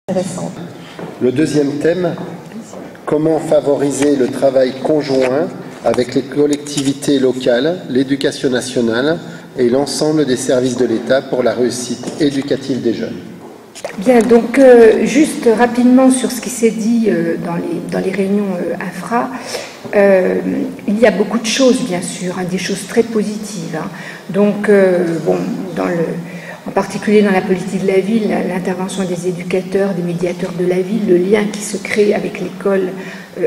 intéressante. Le deuxième thème, comment favoriser le travail conjoint avec les collectivités locales, l'éducation nationale et l'ensemble des services de l'État pour la réussite éducative des jeunes. Bien, donc juste rapidement sur ce qui s'est dit dans les réunions infra, il y a beaucoup de choses bien sûr, des choses très positives. Donc bon, en particulier dans la politique de la ville, l'intervention des éducateurs, des médiateurs de la ville, le lien qui se crée avec l'école,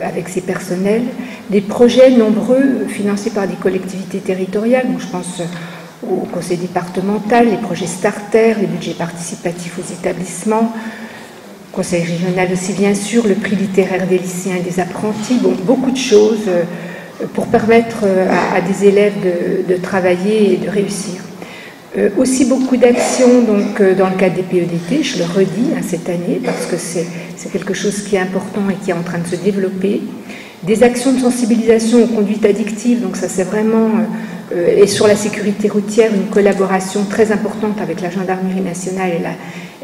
avec ses personnels, des projets nombreux financés par des collectivités territoriales, donc je pense au conseil départemental, les projets starter, les budgets participatifs aux établissements, conseil régional aussi bien sûr, le prix littéraire des lycéens et des apprentis, bon, beaucoup de choses pour permettre à des élèves de travailler et de réussir. Aussi beaucoup d'actions donc dans le cadre des PEDT, je le redis cette année parce que c'est quelque chose qui est important et qui est en train de se développer. Des actions de sensibilisation aux conduites addictives, donc ça c'est vraiment, et sur la sécurité routière, une collaboration très importante avec la gendarmerie nationale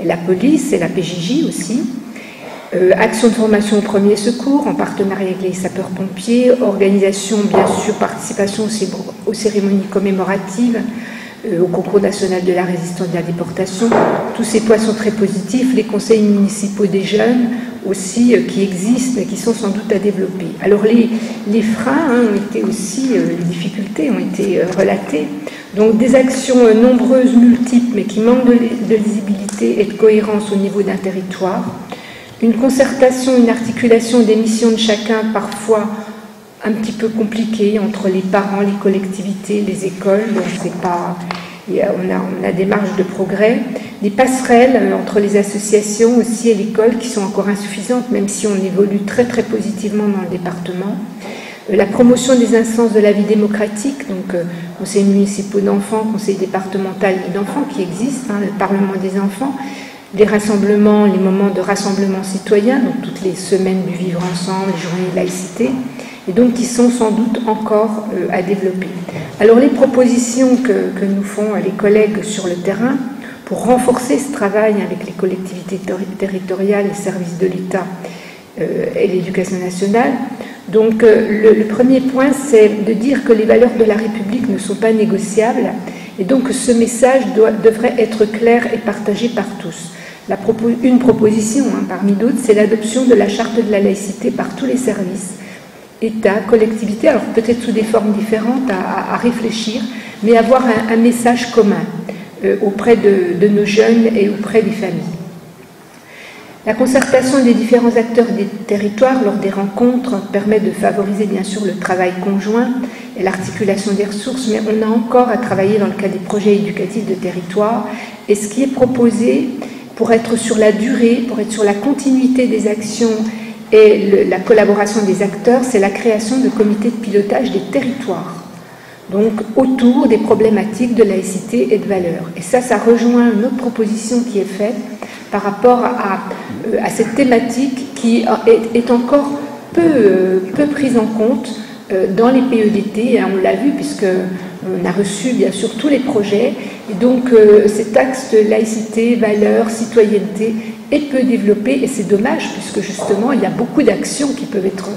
et la police et la PJJ aussi. Action de formation au premier secours en partenariat avec les sapeurs-pompiers, organisation bien sûr, participation aux cérémonies commémoratives, au concours national de la résistance et de la déportation. Tous ces points sont très positifs. Les conseils municipaux des jeunes aussi qui existent et qui sont sans doute à développer. Alors les freins ont été aussi, les difficultés ont été relatées. Donc des actions nombreuses, multiples, mais qui manquent de lisibilité et de cohérence au niveau d'un territoire. Une concertation, une articulation des missions de chacun, parfois un petit peu compliqué entre les parents, les collectivités, les écoles, donc c'est pas, on a des marges de progrès, des passerelles entre les associations aussi et l'école qui sont encore insuffisantes, même si on évolue très très positivement dans le département. La promotion des instances de la vie démocratique, donc conseil municipal d'enfants, conseil départemental d'enfants qui existent, le Parlement des enfants, les rassemblements, les moments de rassemblement citoyen, donc toutes les semaines du vivre ensemble, les journées de laïcité, et donc qui sont sans doute encore à développer. Alors les propositions que nous font les collègues sur le terrain pour renforcer ce travail avec les collectivités territoriales, les services de l'État et l'éducation nationale, donc le premier point c'est de dire que les valeurs de la République ne sont pas négociables et donc ce message devrait être clair et partagé par tous. Une proposition parmi d'autres, c'est l'adoption de la charte de la laïcité par tous les services, État, collectivité, alors peut-être sous des formes différentes à réfléchir, mais avoir un message commun auprès de nos jeunes et auprès des familles. La concertation des différents acteurs des territoires lors des rencontres permet de favoriser bien sûr le travail conjoint et l'articulation des ressources, mais on a encore à travailler dans le cadre des projets éducatifs de territoire, et ce qui est proposé pour être sur la durée, pour être sur la continuité des actions et la collaboration des acteurs, c'est la création de comités de pilotage des territoires, donc autour des problématiques de laïcité et de valeurs. Et ça rejoint une autre proposition qui est faite par rapport à cette thématique qui est encore peu prise en compte dans les PEDT, on l'a vu puisqu'on a reçu bien sûr tous les projets, et donc cet axe de laïcité, valeurs, citoyenneté est peu développé, et c'est dommage puisque justement il y a beaucoup d'actions qui peuvent être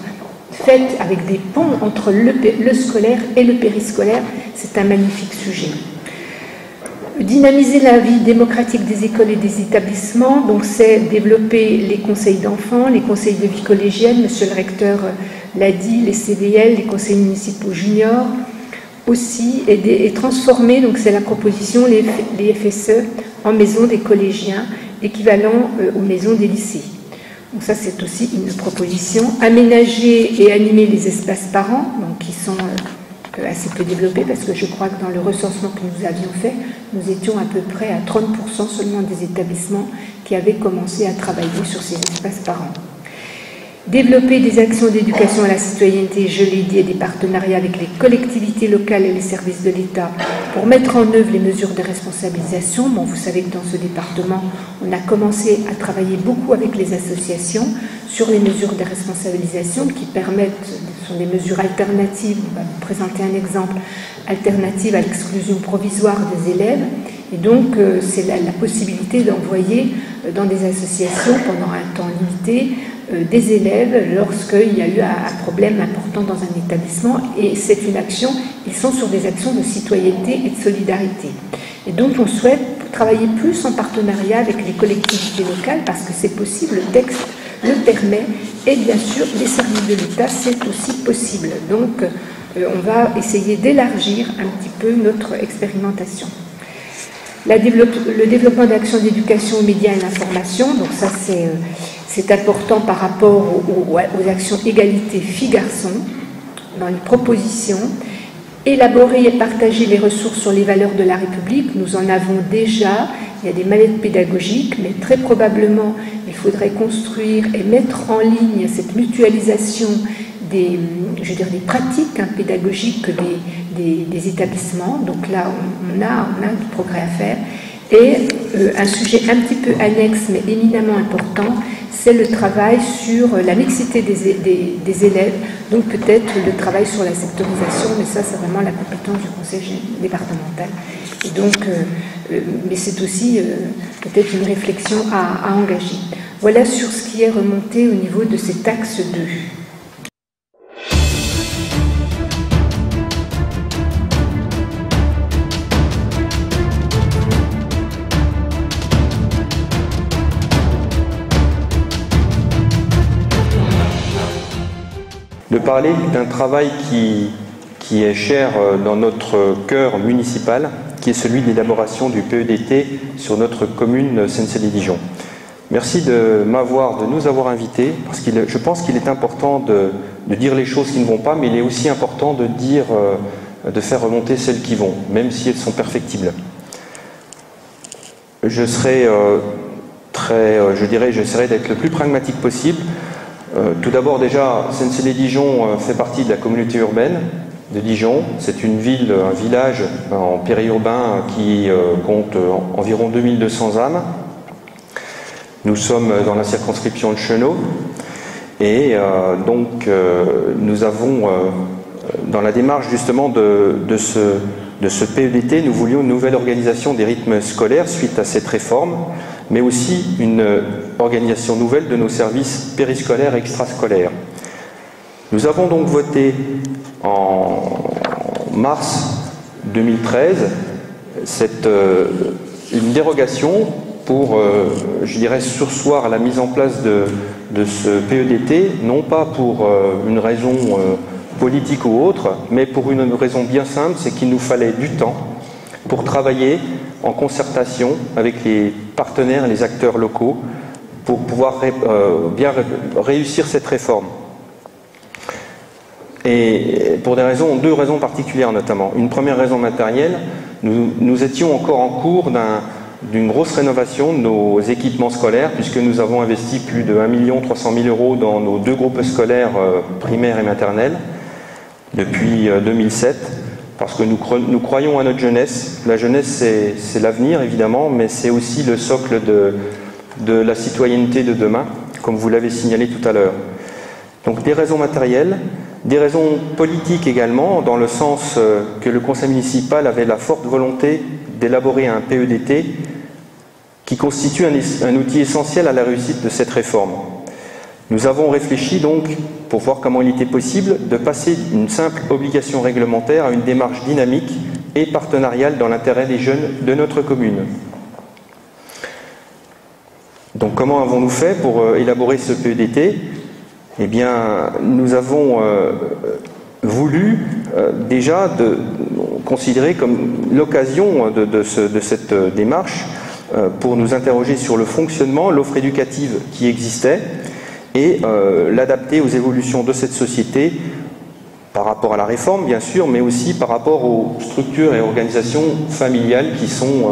faites avec des ponts entre le scolaire et le périscolaire. C'est un magnifique sujet. Dynamiser la vie démocratique des écoles et des établissements, donc c'est développer les conseils d'enfants, les conseils de vie collégienne, monsieur le recteur l'a dit, les CDL, les conseils municipaux juniors aussi, et transformer, donc c'est la proposition, les FSE en maisons des collégiens, équivalent aux maisons des lycées. Donc ça c'est aussi une proposition. Aménager et animer les espaces parents, donc qui sont assez peu développés, parce que je crois que dans le recensement que nous avions fait, nous étions à peu près à 30% seulement des établissements qui avaient commencé à travailler sur ces espaces parents. Développer des actions d'éducation à la citoyenneté, je l'ai dit, et des partenariats avec les collectivités locales et les services de l'État pour mettre en œuvre les mesures de responsabilisation. Bon, vous savez que dans ce département, on a commencé à travailler beaucoup avec les associations sur les mesures de responsabilisation qui permettent, ce sont des mesures alternatives, on va vous présenter un exemple, alternative à l'exclusion provisoire des élèves, Et donc, c'est la possibilité d'envoyer dans des associations pendant un temps limité des élèves lorsqu'il y a eu un problème important dans un établissement. Et c'est une action, ils sont sur des actions de citoyenneté et de solidarité. Et donc, on souhaite travailler plus en partenariat avec les collectivités locales parce que c'est possible, le texte le permet, et bien sûr, les services de l'État, c'est aussi possible. Donc, on va essayer d'élargir un petit peu notre expérimentation. Le développement d'actions d'éducation aux médias et à l'information, donc ça c'est important par rapport aux actions égalité filles-garçons dans les propositions. Élaborer et partager les ressources sur les valeurs de la République, nous en avons déjà, il y a des mallettes pédagogiques, mais très probablement il faudrait construire et mettre en ligne cette mutualisation des pratiques pédagogiques des établissements. Donc là, on a du progrès à faire. Et un sujet un petit peu annexe, mais éminemment important, c'est le travail sur la mixité des élèves, donc peut-être le travail sur la sectorisation, mais ça, c'est vraiment la compétence du conseil départemental. Et donc, mais c'est aussi peut-être une réflexion à engager. Voilà sur ce qui est remonté au niveau de cet axe 2. De parler d'un travail qui est cher dans notre cœur municipal, qui est celui de l'élaboration du PEDT sur notre commune Sensey-les-Dijon. Merci de nous avoir invités, parce que je pense qu'il est important de dire les choses qui ne vont pas, mais il est aussi important de faire remonter celles qui vont, même si elles sont perfectibles. J'essaierai d'être le plus pragmatique possible. Tout d'abord, déjà, Sensey-les-Dijon fait partie de la communauté urbaine de Dijon. C'est une ville, un village en périurbain qui compte environ 2200 âmes. Nous sommes dans la circonscription de Chenaux et nous avons, dans la démarche justement de ce PEDT, nous voulions une nouvelle organisation des rythmes scolaires suite à cette réforme, mais aussi une organisation nouvelle de nos services périscolaires et extrascolaires. Nous avons donc voté en mars 2013 une dérogation pour, surseoir à la mise en place de ce PEDT, non pas pour une raison politique ou autre, mais pour une raison bien simple, c'est qu'il nous fallait du temps pour travailler en concertation avec les partenaires et les acteurs locaux pour pouvoir bien réussir cette réforme. Et pour deux raisons particulières notamment. Une première raison matérielle, nous étions encore en cours d'une grosse rénovation de nos équipements scolaires, puisque nous avons investi plus de 1 300 000 € dans nos 2 groupes scolaires primaires et maternels depuis 2007, parce que nous croyons à notre jeunesse. La jeunesse, c'est l'avenir évidemment, mais c'est aussi le socle de la citoyenneté de demain, comme vous l'avez signalé tout à l'heure. Donc des raisons matérielles, des raisons politiques également, dans le sens que le conseil municipal avait la forte volonté d'élaborer un PEDT qui constitue un outil essentiel à la réussite de cette réforme. Nous avons réfléchi donc, pour voir comment il était possible, de passer d'une simple obligation réglementaire à une démarche dynamique et partenariale dans l'intérêt des jeunes de notre commune. Donc comment avons-nous fait pour élaborer ce PEDT ? Eh bien, nous avons voulu déjà considérer comme l'occasion de cette démarche pour nous interroger sur le fonctionnement, l'offre éducative qui existait et l'adapter aux évolutions de cette société par rapport à la réforme, bien sûr, mais aussi par rapport aux structures et organisations familiales qui sont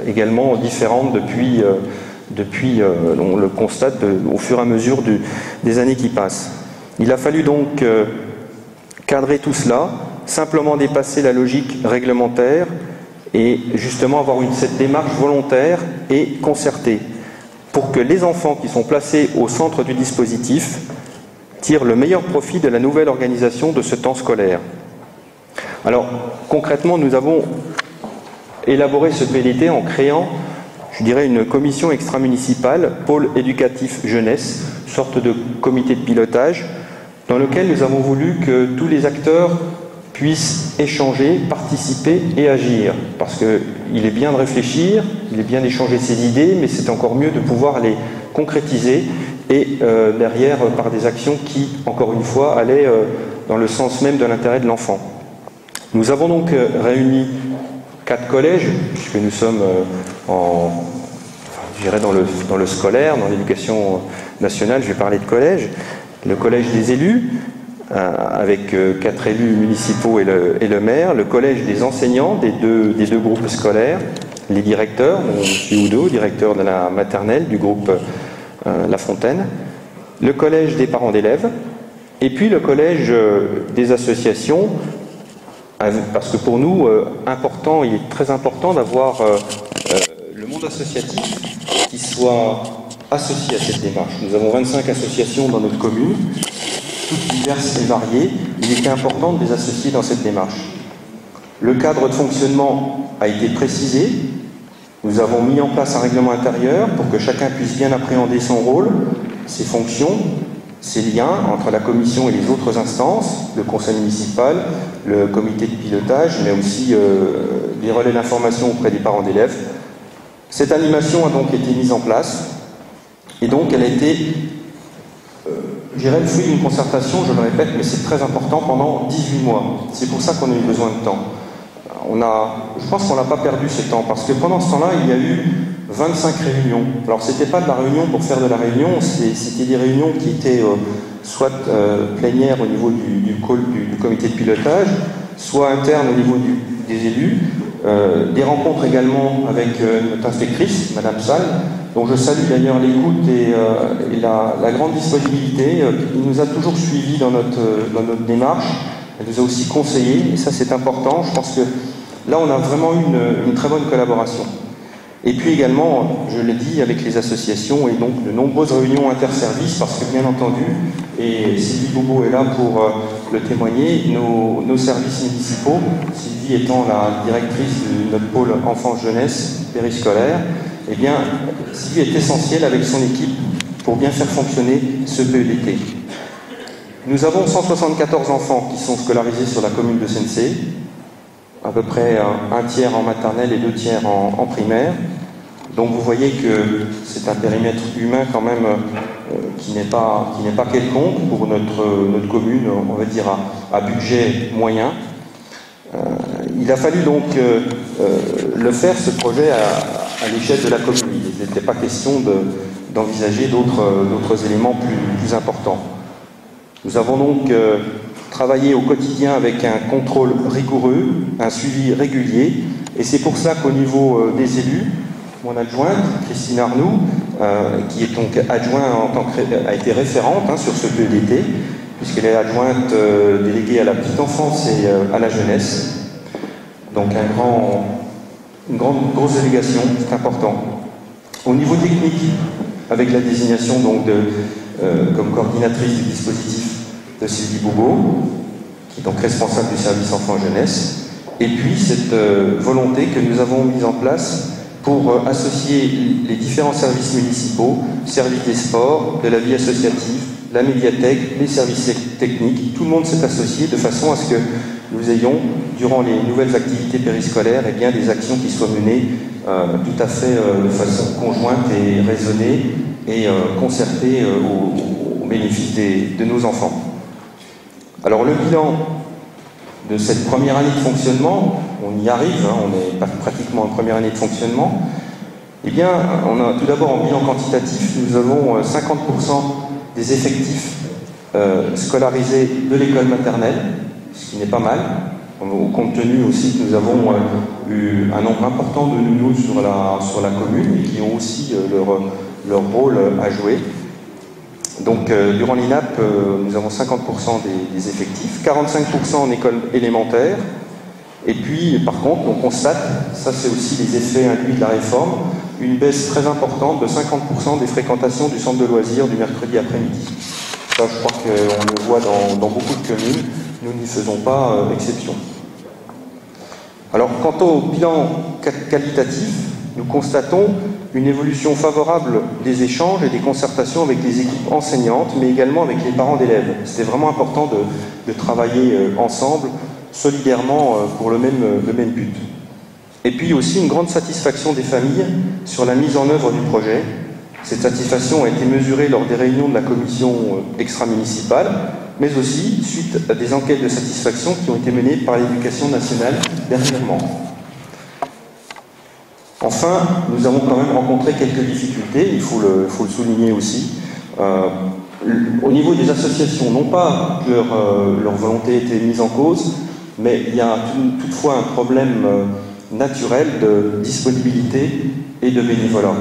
également différentes depuis on le constate au fur et à mesure des années qui passent. Il a fallu donc cadrer tout cela, simplement dépasser la logique réglementaire et justement avoir cette démarche volontaire et concertée pour que les enfants qui sont placés au centre du dispositif tirent le meilleur profit de la nouvelle organisation de ce temps scolaire. Alors concrètement, nous avons élaboré ce PDT en créant, je dirais, une commission extra-municipale, pôle éducatif jeunesse, sorte de comité de pilotage, dans lequel nous avons voulu que tous les acteurs puissent échanger, participer et agir. Parce qu'il est bien de réfléchir, il est bien d'échanger ses idées, mais c'est encore mieux de pouvoir les concrétiser et derrière par des actions qui, encore une fois, allaient dans le sens même de l'intérêt de l'enfant. Nous avons donc réuni 4 collèges, puisque nous sommes je dirais dans le scolaire, dans l'éducation nationale, je vais parler de collège. Le collège des élus, avec 4 élus municipaux et le maire, le collège des enseignants des deux groupes scolaires, les directeurs, M. Oudot, directeur de la maternelle du groupe La Fontaine, le collège des parents d'élèves, et puis le collège des associations, parce que pour nous, il est très important d'avoir le monde associatif qui soit associé à cette démarche. Nous avons 25 associations dans notre commune, toutes diverses et variées. Il était important de les associer dans cette démarche. Le cadre de fonctionnement a été précisé. Nous avons mis en place un règlement intérieur pour que chacun puisse bien appréhender son rôle, ses fonctions, ses liens entre la commission et les autres instances, le conseil municipal, le comité de pilotage, mais aussi les relais d'information auprès des parents d'élèves. Cette animation a donc été mise en place et donc elle a été, je dirais, le fruit d'une concertation, je le répète, mais c'est très important, pendant 18 mois. C'est pour ça qu'on a eu besoin de temps. Je pense qu'on n'a pas perdu ce temps, parce que pendant ce temps-là, il y a eu 25 réunions. Alors, ce n'était pas de la réunion pour faire de la réunion, c'était des réunions qui étaient soit plénières au niveau du comité de pilotage, soit internes au niveau des élus, des rencontres également avec notre inspectrice, Madame Salle, dont je salue d'ailleurs l'écoute et la grande disponibilité. Il nous a toujours suivis dans notre démarche. Elle nous a aussi conseillé, et ça c'est important. Je pense que là on a vraiment eu une très bonne collaboration. Et puis également, je l'ai dit, avec les associations et donc de nombreuses réunions interservices, parce que bien entendu, et Sylvie Bobo est là pour le témoigner, nos services municipaux, Sylvie étant la directrice de notre pôle enfance-jeunesse périscolaire, eh bien, Sylvie est essentielle avec son équipe pour bien faire fonctionner ce PEDT. Nous avons 174 enfants qui sont scolarisés sur la commune de Sensé, à peu près un tiers en maternelle et 2 tiers en primaire. Donc vous voyez que c'est un périmètre humain quand même qui n'est pas quelconque pour notre commune, on va dire à budget moyen. Il a fallu donc le faire, ce projet, à l'échelle de la commune. Il n'était pas question d'envisager d'autres éléments plus importants. Nous avons donc travaillé au quotidien avec un contrôle rigoureux, un suivi régulier, et c'est pour ça qu'au niveau des élus, mon adjointe, Christine Arnoux, qui est donc adjointe a été référente sur ce PEDT, puisqu'elle est adjointe déléguée à la petite enfance et à la jeunesse. Donc une grosse délégation, c'est important. Au niveau technique, avec la désignation donc comme coordinatrice du dispositif de Sylvie Bobo, qui est donc responsable du service enfant-jeunesse, et puis cette volonté que nous avons mise en place pour associer les différents services municipaux, services des sports, de la vie associative, la médiathèque, les services techniques. Tout le monde s'est associé de façon à ce que nous ayons, durant les nouvelles activités périscolaires, eh bien, des actions qui soient menées tout à fait de façon conjointe et raisonnée et concertée au bénéfice de nos enfants. Alors le bilan de cette première année de fonctionnement, on y arrive, on est pratiquement en première année de fonctionnement, eh bien, on a tout d'abord en bilan quantitatif, nous avons 50% des effectifs scolarisés de l'école maternelle, ce qui n'est pas mal, compte tenu aussi que nous avons eu un nombre important de nounous sur la commune et qui ont aussi leur rôle à jouer. Donc, durant l'INAP, nous avons 50% des effectifs, 45% en école élémentaire. Et puis, par contre, on constate, ça c'est aussi les effets induits de la réforme, une baisse très importante de 50% des fréquentations du centre de loisirs du mercredi après-midi. Ça, je crois qu'on le voit dans beaucoup de communes, nous n'y faisons pas exception. Alors, quant au bilan qualitatif, nous constatons une évolution favorable des échanges et des concertations avec les équipes enseignantes, mais également avec les parents d'élèves. C'était vraiment important de travailler ensemble, solidairement, pour le même but. Et puis aussi une grande satisfaction des familles sur la mise en œuvre du projet. Cette satisfaction a été mesurée lors des réunions de la commission extra-municipale, mais aussi suite à des enquêtes de satisfaction qui ont été menées par l'Éducation nationale dernièrement. Enfin, nous avons quand même rencontré quelques difficultés, il faut le souligner aussi. Au niveau des associations, non pas que leur volonté ait été mise en cause, mais il y a toutefois un problème naturel de disponibilité et de bénévolat.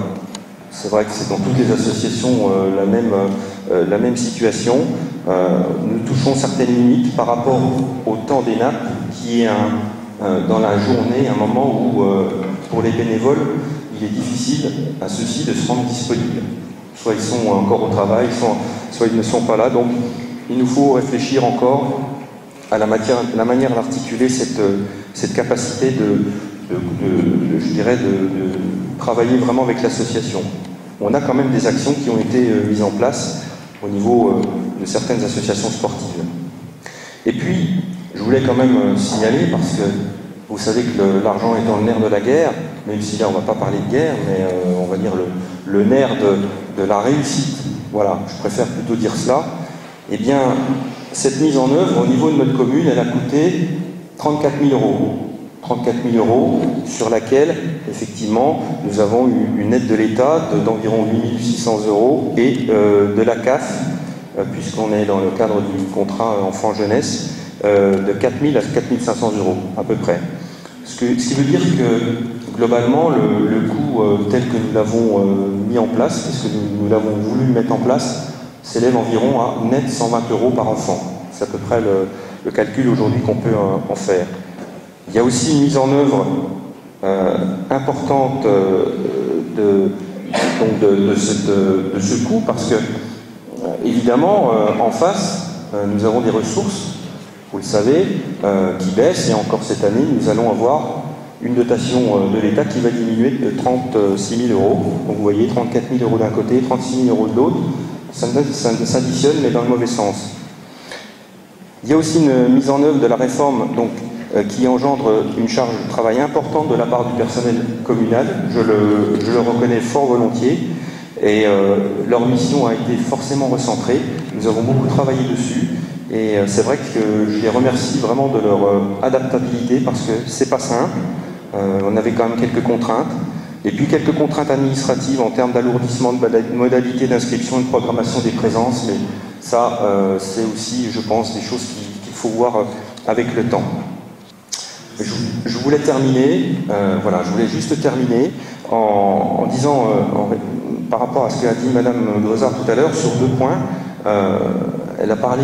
C'est vrai que c'est dans toutes les associations la même situation. Nous touchons certaines limites par rapport au temps des nappes, qui est dans la journée un moment où, pour les bénévoles, il est difficile à ceux-ci de se rendre disponibles. Soit ils sont encore au travail, soit ils ne sont pas là. Donc il nous faut réfléchir encore à la manière d'articuler cette capacité de travailler vraiment avec l'association. On a quand même des actions qui ont été mises en place au niveau de certaines associations sportives. Et puis, je voulais quand même signaler, parce que vous savez que l'argent est dans le nerf de la guerre, même si là on ne va pas parler de guerre, mais on va dire le nerf de la réussite. Voilà, je préfère plutôt dire cela. Eh bien, cette mise en œuvre au niveau de notre commune, elle a coûté 34 000 €. 34 000 € sur laquelle, effectivement, nous avons eu une aide de l'État d'environ 8 600 € et de la CAF, puisqu'on est dans le cadre du contrat enfant-jeunesse, de 4 000 à 4 500 € à peu près. Ce qui veut dire que, globalement, le coût tel que nous l'avons mis en place, puisque nous l'avons voulu mettre en place, s'élève environ à net 120 € par enfant. C'est à peu près le calcul aujourd'hui qu'on peut en faire. Il y a aussi une mise en œuvre importante de ce coût, parce que, évidemment, en face, nous avons des ressources, vous le savez, qui baissent, et encore cette année, nous allons avoir une dotation de l'État qui va diminuer de 36 000 €. Donc vous voyez, 34 000 € d'un côté, 36 000 € de l'autre, ça s'additionne, mais dans le mauvais sens. Il y a aussi une mise en œuvre de la réforme, donc, qui engendre une charge de travail importante de la part du personnel communal, je le reconnais fort volontiers, et leur mission a été forcément recentrée. Nous avons beaucoup travaillé dessus, et c'est vrai que je les remercie vraiment de leur adaptabilité, parce que c'est pas simple. On avait quand même quelques contraintes, et puis quelques contraintes administratives en termes d'alourdissement de modalités d'inscription et de programmation des présences, mais ça, c'est aussi, je pense, des choses qu'il faut voir avec le temps. Je voulais terminer, je voulais juste terminer en disant, par rapport à ce qu'a dit Madame Grezard tout à l'heure, sur 2 points. Elle a parlé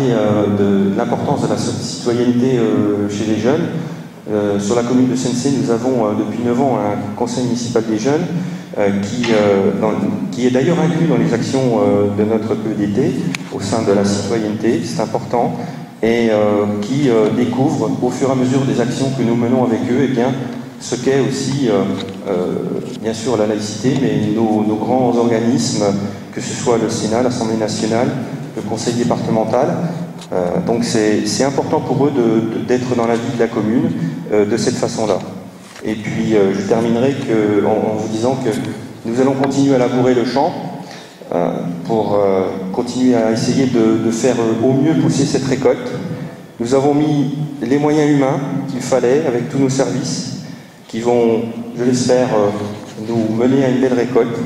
de l'importance de la citoyenneté chez les jeunes. Sur la commune de Sensey, nous avons depuis 9 ans un conseil municipal des jeunes qui est d'ailleurs inclus dans les actions de notre PEDT au sein de la citoyenneté, c'est important, et qui découvre au fur et à mesure des actions que nous menons avec eux, eh bien, ce qu'est aussi, bien sûr, la laïcité, mais nos grands organismes, que ce soit le Sénat, l'Assemblée nationale, le Conseil départemental. Donc c'est important pour eux d'être dans la vie de la commune de cette façon-là. Et puis je terminerai en vous disant que nous allons continuer à labourer le champ pour continuer à essayer de faire au mieux pousser cette récolte. Nous avons mis les moyens humains qu'il fallait avec tous nos services qui vont, je l'espère, nous mener à une belle récolte.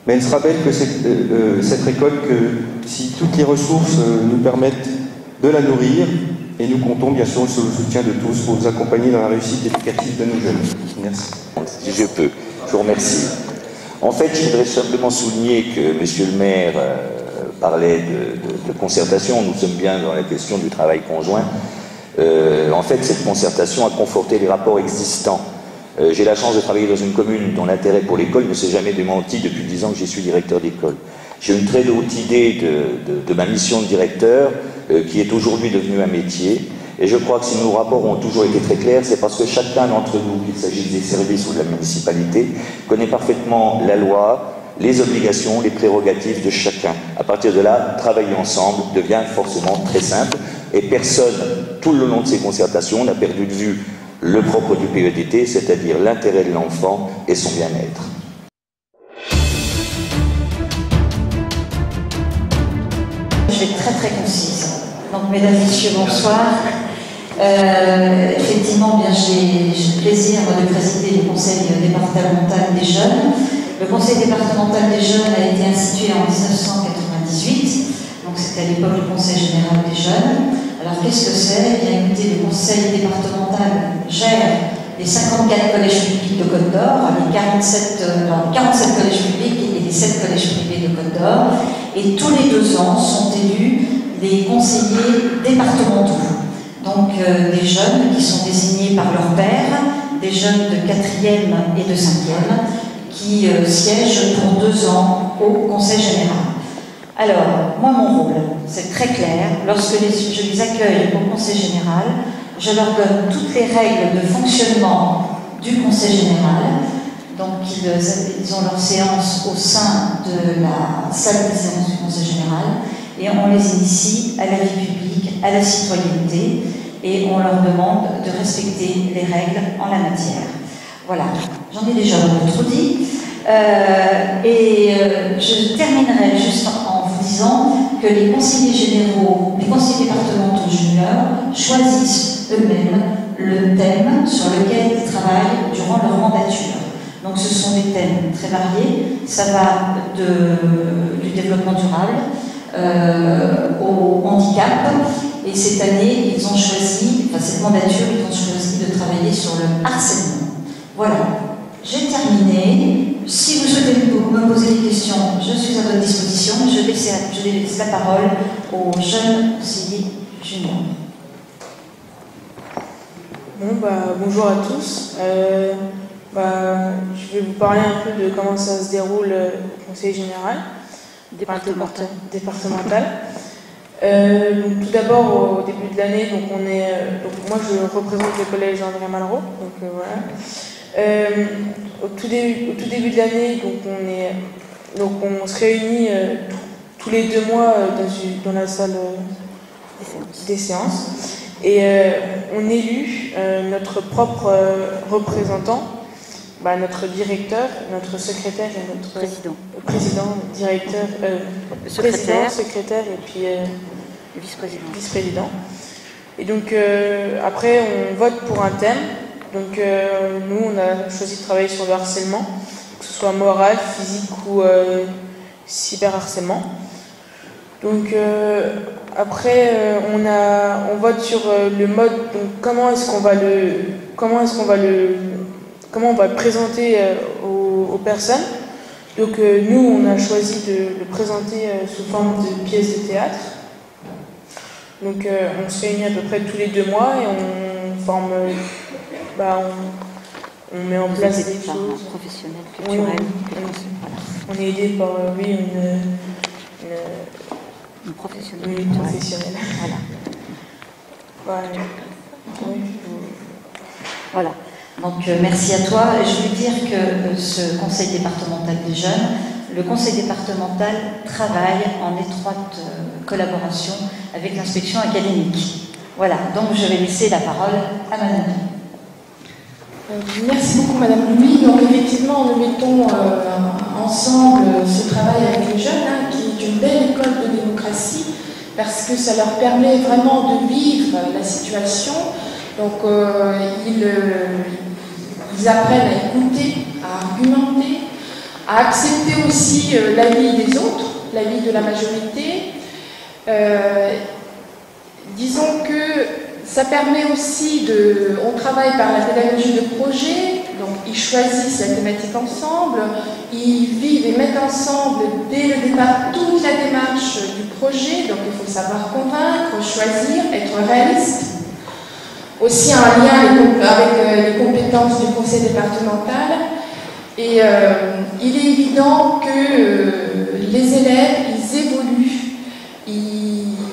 Mais elle sera belle que cette récolte, que si toutes les ressources nous permettent de la nourrir, et nous comptons bien sûr sur le soutien de tous pour nous accompagner dans la réussite éducative de nos jeunes. Merci. Si je peux, je vous remercie. En fait, je voudrais simplement souligner que Monsieur le maire parlait de concertation. Nous sommes bien dans la question du travail conjoint. En fait, cette concertation a conforté les rapports existants. J'ai la chance de travailler dans une commune dont l'intérêt pour l'école ne s'est jamais démenti depuis 10 ans que j'y suis directeur d'école. J'ai une très haute idée de ma mission de directeur qui est aujourd'hui devenue un métier. Et je crois que si nos rapports ont toujours été très clairs, c'est parce que chacun d'entre nous, qu'il s'agisse des services ou de la municipalité, connaît parfaitement la loi, les obligations, les prérogatives de chacun. À partir de là, travailler ensemble devient forcément très simple et personne, tout le long de ces concertations, n'a perdu de vue le propre du PEDT, c'est-à-dire l'intérêt de l'enfant et son bien-être. Je vais être très concise. Donc, mesdames et messieurs, bonsoir. Effectivement, j'ai le plaisir de présider le Conseil départemental des jeunes. Le Conseil départemental des jeunes a été institué en 1998, donc c'était à l'époque le Conseil général des jeunes. Alors qu'est-ce que c'est? Eh bien écoutez, le Conseil départemental gère les 54 collèges publics de Côte d'Or, les 47 collèges publics et les 7 collèges privés de Côte d'Or, et tous les 2 ans sont élus les conseillers départementaux. Donc des jeunes qui sont désignés par leur père, des jeunes de 4e et de 5e, qui siègent pour 2 ans au Conseil général. Alors, moi, mon rôle, c'est très clair. Lorsque je les accueille au Conseil général, je leur donne toutes les règles de fonctionnement du Conseil général. Donc, ils ont leur séance au sein de la salle des séances du Conseil général et on les initie à la vie publique, à la citoyenneté et on leur demande de respecter les règles en la matière. Voilà, j'en ai déjà trop dit. Je terminerai juste en vous disant que les conseillers généraux, les conseillers départementaux juniors choisissent eux-mêmes le thème sur lequel ils travaillent durant leur mandature. Donc ce sont des thèmes très variés, ça va du développement durable au handicap. Et cette année, ils ont choisi, cette mandature, ils ont choisi de travailler sur le harcèlement. Voilà, j'ai terminé. Si vous souhaitez me poser des questions, je suis à votre disposition. Je laisse la parole aux jeunes conseillers juniors. Bonjour à tous. Je vais vous parler un peu de comment ça se déroule au Conseil général départemental. Tout d'abord, au début de l'année, moi je représente le collège André Malraux. Au tout début de l'année, on se réunit tous les 2 mois dans la salle des séances et on élit notre propre représentant, notre directeur, notre secrétaire et notre président, directeur, président, secrétaire et puis vice-président. Et donc après on vote pour un thème. Donc nous on a choisi de travailler sur le harcèlement, que ce soit moral, physique ou cyberharcèlement. Donc après on vote sur le mode, donc comment on va le présenter aux personnes. Donc nous on a choisi de le présenter sous forme de pièce de théâtre. Donc on se réunit à peu près tous les 2 mois et on forme, on met en place des choses. Professionnels, culturels. On est aidé par une professionnelle. Une professionnelle. Voilà. Ouais. Voilà. Donc merci à toi. Je veux dire que ce conseil départemental des jeunes, le conseil départemental travaille en étroite collaboration avec l'inspection académique. Voilà, donc je vais laisser la parole à Madame. Merci beaucoup Madame Louis. Donc effectivement, nous mettons ensemble ce travail avec les jeunes, qui est une belle école de démocratie, parce que ça leur permet vraiment de vivre la situation. Donc ils apprennent à écouter, à argumenter, à accepter aussi l'avis des autres, l'avis de la majorité. Disons que ça permet aussi on travaille par la pédagogie de projet, donc ils choisissent la thématique ensemble, ils vivent et mettent ensemble dès le départ toute la démarche du projet, donc il faut savoir convaincre, choisir, être réaliste. Aussi en lien avec les compétences du conseil départemental. Et il est évident que les élèves, ils évoluent.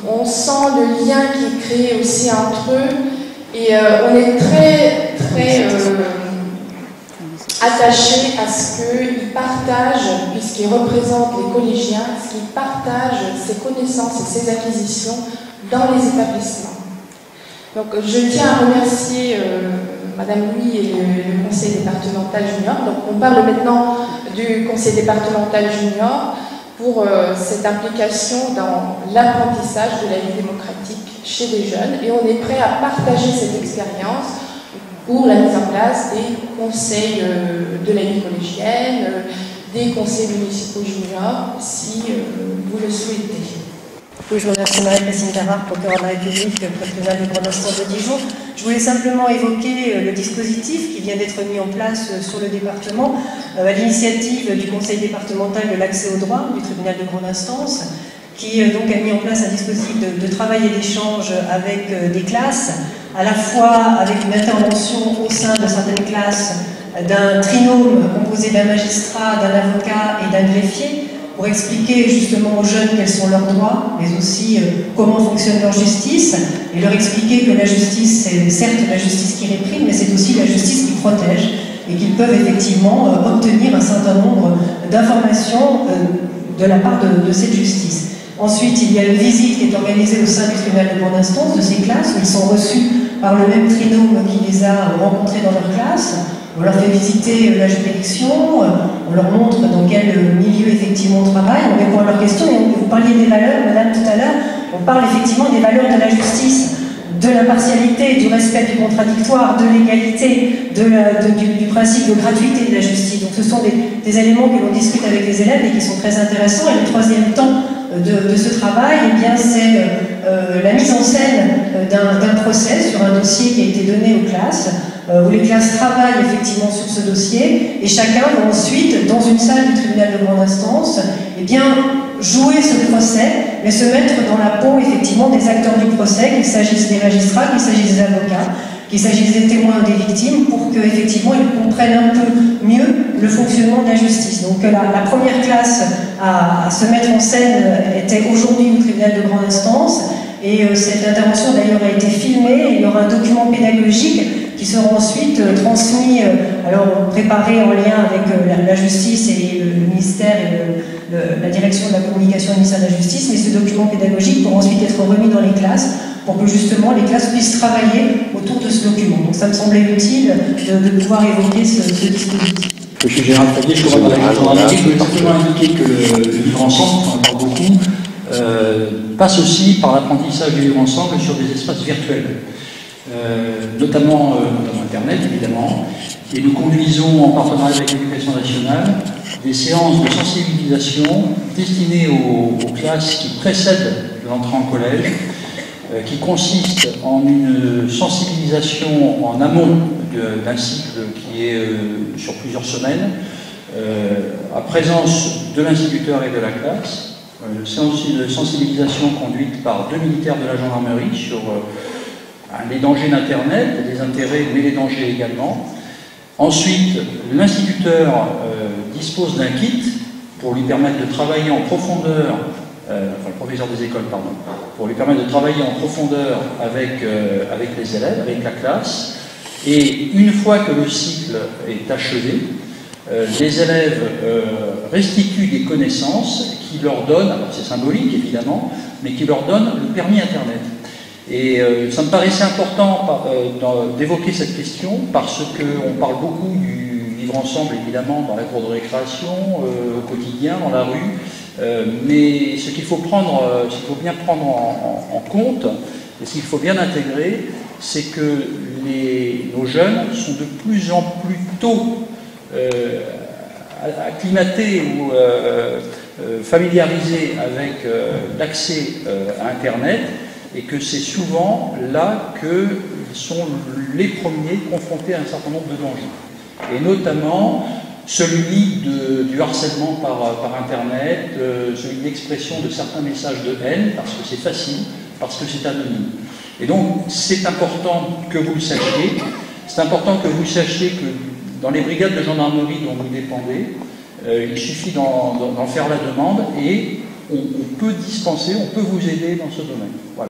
On sent le lien lien qui est créé aussi entre eux. Et on est très, très attachés à ce qu'ils partagent, puisqu'ils représentent les collégiens, qu'ils partagent ces connaissances et ces acquisitions dans les établissements. Donc je tiens à remercier Madame Louis et le Conseil départemental junior. Donc on parle maintenant du Conseil départemental junior pour cette implication dans l'apprentissage de la vie démocratique chez les jeunes, et on est prêt à partager cette expérience pour la mise en place des conseils de la vie collégienne, des conseils municipaux juniors, si vous le souhaitez. Oui, je remercie Marie-Christine Tarard, procureure de la République pour le tribunal de grande instance de Dijon. Je voulais simplement évoquer le dispositif qui vient d'être mis en place sur le département à l'initiative du Conseil départemental de l'accès au droit du tribunal de grande instance, qui donc a mis en place un dispositif de travail et d'échange avec des classes, à la fois avec une intervention au sein de certaines classes d'un trinôme composé d'un magistrat, d'un avocat et d'un greffier, pour expliquer justement aux jeunes quels sont leurs droits, mais aussi comment fonctionne leur justice, et leur expliquer que la justice, c'est certes la justice qui réprime, mais c'est aussi la justice qui protège, et qu'ils peuvent effectivement obtenir un certain nombre d'informations de la part de cette justice. Ensuite, il y a une visite qui est organisée au sein du tribunal de grande instance de ces classes, où ils sont reçus par le même trinôme qui les a rencontrés dans leur classe. On leur fait visiter la juridiction, on leur montre dans quel milieu effectivement on travaille, on répond à leurs questions. Et vous parliez des valeurs, madame, tout à l'heure, on parle effectivement des valeurs de la justice, de l'impartialité, du respect du contradictoire, de l'égalité, du principe de gratuité de la justice. Donc ce sont des éléments que l'on discute avec les élèves et qui sont très intéressants. Et le troisième temps de ce travail, eh bien, c'est la mise en scène d'un procès sur un dossier qui a été donné aux classes, où les classes travaillent effectivement sur ce dossier, et chacun va ensuite, dans une salle du tribunal de grande instance, eh bien, jouer ce procès, mais se mettre dans la peau effectivement des acteurs du procès, qu'il s'agisse des magistrats, qu'il s'agisse des avocats, qu'il s'agisse des témoins ou des victimes, pour qu'effectivement ils comprennent un peu mieux le fonctionnement de la justice. Donc la première classe à se mettre en scène était aujourd'hui au tribunal de grande instance, et cette intervention d'ailleurs a été filmée, et il y aura un document pédagogique qui sera ensuite transmis, alors préparé en lien avec la justice et le ministère et la direction de la communication du ministère de la Justice, mais ce document pédagogique pourra ensuite être remis dans les classes pour que justement les classes puissent travailler autour de ce document. Donc ça me semblait utile de pouvoir évoquer ce dispositif. Monsieur Gérard Fabier, je crois dans la gendarmerie, je voulais simplement indiquer que le vivre ensemble, on en parle beaucoup, passe aussi par l'apprentissage du vivre ensemble sur des espaces virtuels, notamment Internet évidemment, et nous conduisons en partenariat avec l'Éducation nationale des séances de sensibilisation destinées aux classes qui précèdent l'entrée en collège, qui consiste en une sensibilisation en amont d'un cycle qui est sur plusieurs semaines, à présence de l'instituteur et de la classe, séance de sensibilisation conduite par 2 militaires de la gendarmerie sur les dangers d'Internet, les intérêts mais les dangers également. Ensuite, l'instituteur dispose d'un kit pour lui permettre de travailler en profondeur, enfin le professeur des écoles, pardon, pour lui permettre de travailler en profondeur avec les élèves, avec la classe. Et une fois que le cycle est achevé, les élèves restituent des connaissances qui leur donnent, alors c'est symbolique évidemment, mais qui leur donnent le permis Internet. Et ça me paraissait important d'évoquer cette question parce qu'on parle beaucoup du vivre ensemble évidemment dans la cour de récréation, au quotidien, dans la rue, mais ce qu'il faut bien prendre en compte et ce qu'il faut bien intégrer, c'est que nos jeunes sont de plus en plus tôt acclimatés ou familiarisés avec l'accès à Internet, et que c'est souvent là qu'ils sont les premiers confrontés à un certain nombre de dangers. Et notamment celui du harcèlement par Internet, celui de l'expression de certains messages de haine, parce que c'est facile, parce que c'est anonyme. Et donc c'est important que vous le sachiez, c'est important que vous sachiez que dans les brigades de gendarmerie dont vous dépendez, il suffit d'en faire la demande et on peut dispenser, on peut vous aider dans ce domaine. Voilà.